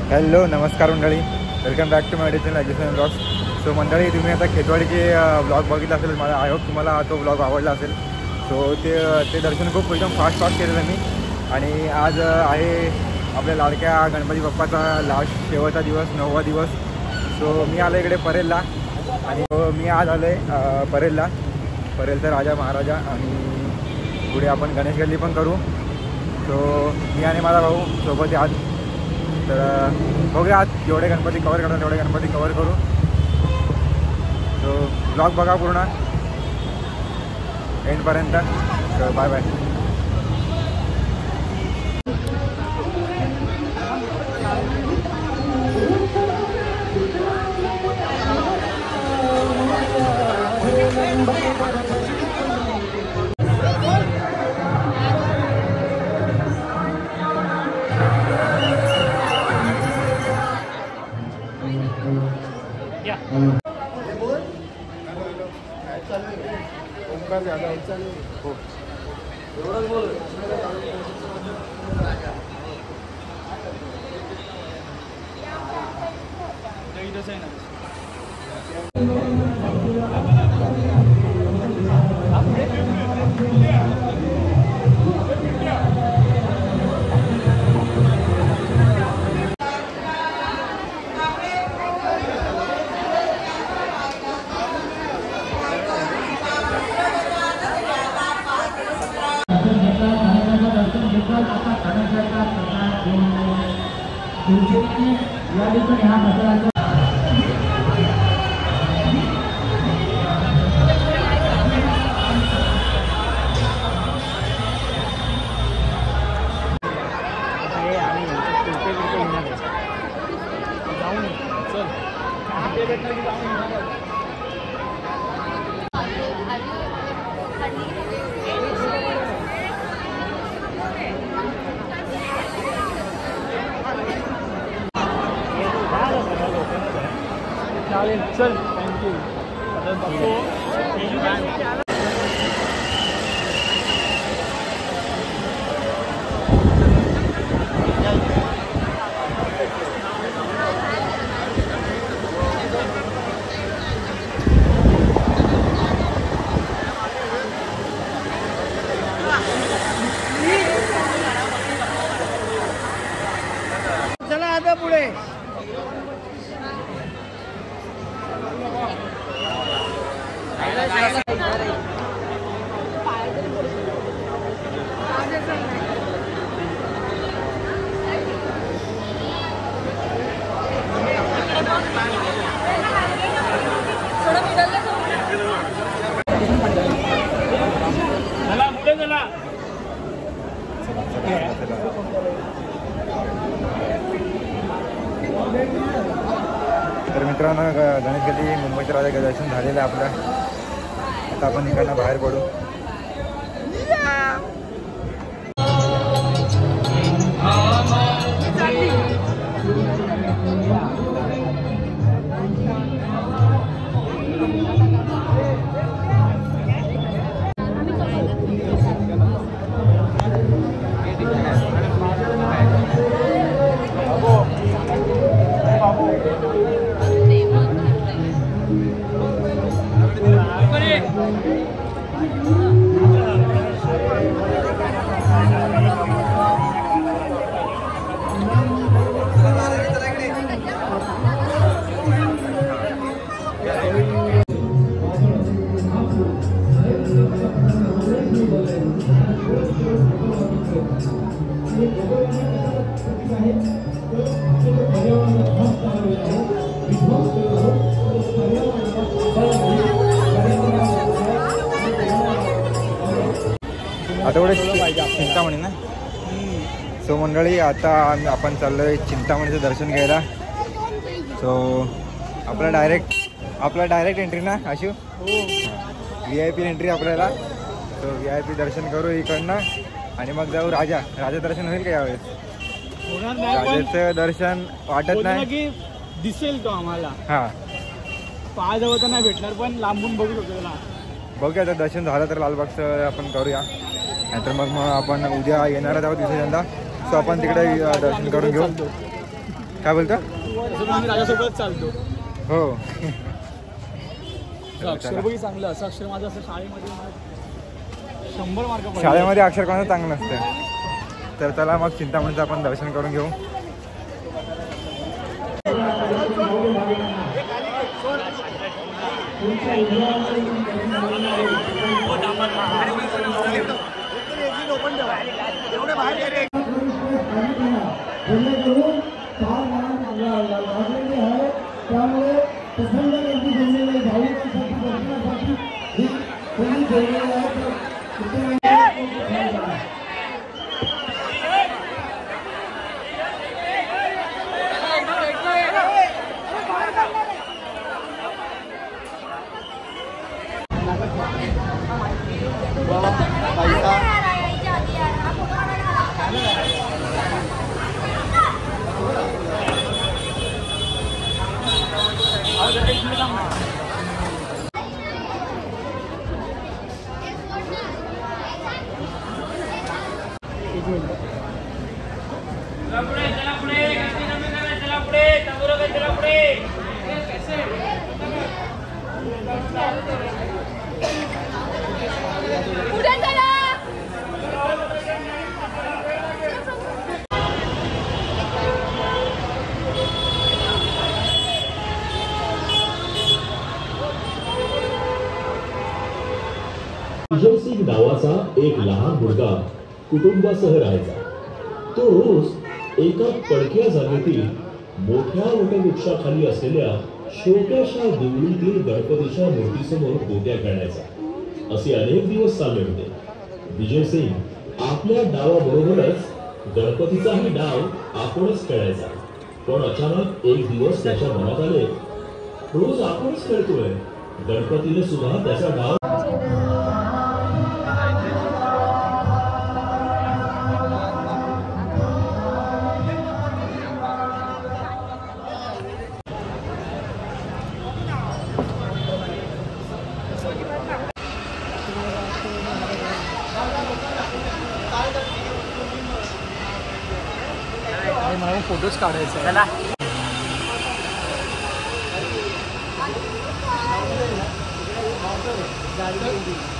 Hello नमस्कार मंडळी, welcome back to my channel Rajesh blogs. So मंडळी, तुम्ही आता खेतवाडीचे ब्लॉग बघितला असेल. मला आय होप तुम्हाला तो ब्लॉग आवडला असेल. सो ते दर्शन खूप एकदम फास्ट केलेलं मी. आणि आज आहे आपल्या लाडक्या गणपती बाप्पाचा लास्ट शेवटचा दिवस, 9वा दिवस. सो मी आलो इकडे परेलला. आणि मी आज आलो आहे परेलचा राजा महाराजा. आणि पुढे आपण गणेश गल्ली पण करू. सो मी आणि माझा भाऊ सोबत आज. तर बघूया आज जेवढे गणपती कवर करतात तेवढे गणपती कवर करू. सो ब्लॉग बघा पूर्ण एंडपर्यंत. तर बाय बाय. चल थँक्यू. चला आता पुढे. तर मित्रांनो, गणेश गल्ली मुंबईच्या राजा दर्शन झालेलं आहे आपलं. आता आपण इकडनं बाहेर पडू. आता एवढे चिंतामणी ना. सो मंडळी, आता आपण चाललोय चिंतामणीचं दर्शन घ्यायला. सो आपला डायरेक्ट एंट्री ना आशू. VIP एंट्री आपल्याला. सो VIP दर्शन करू इकडनं आणि मग जाऊ राजा दर्शन होईल का यावेळेस? राजाचं दर्शन वाटत नाही दिसेल तो आम्हाला. हा, पायाजवळ तर नाही भेटणार, पण लांबून बघू शकतो ना. बघूया जर दर्शन झालं तर लालबागचं आपण करूया. नाहीतर मग आपण उद्या येणारच आहोत दुसऱ्यांदा. सो आपण तिकडे दर्शन करून घेऊ. काय बोलता? मी राजासोबत चालतो. हो. अक्षर बघी चांगलं असं अक्षर माझं असं शाळेमध्ये 100 मार्क पडले. शाळेमध्ये अक्षर कोणाचं चांगलं नसतं. तर चला मग चिंतामणीचं आपण दर्शन करून घेऊ. विजय सिंग नावाचा एक लहान मुलगा कुटुंबासह राहायचा. तो रोज एका पडक्या जागेतील मोठ्या वटवृक्षाखाली असलेल्या छोट्याशा देवळीतील गणपतीच्या मूर्तीसमोर गोट्या खेळायचा. असे अनेक दिवस चालले होते. विजय सिंग आपल्या डावाबरोबरच गणपतीचाही डाव आपणच खेळायचा. पण अचानक एक दिवस त्याच्या मनात आले, रोज आपणच खेळतोय, गणपतीने सुद्धा त्याचा डाव मला फोटोज काढायचे. गाडी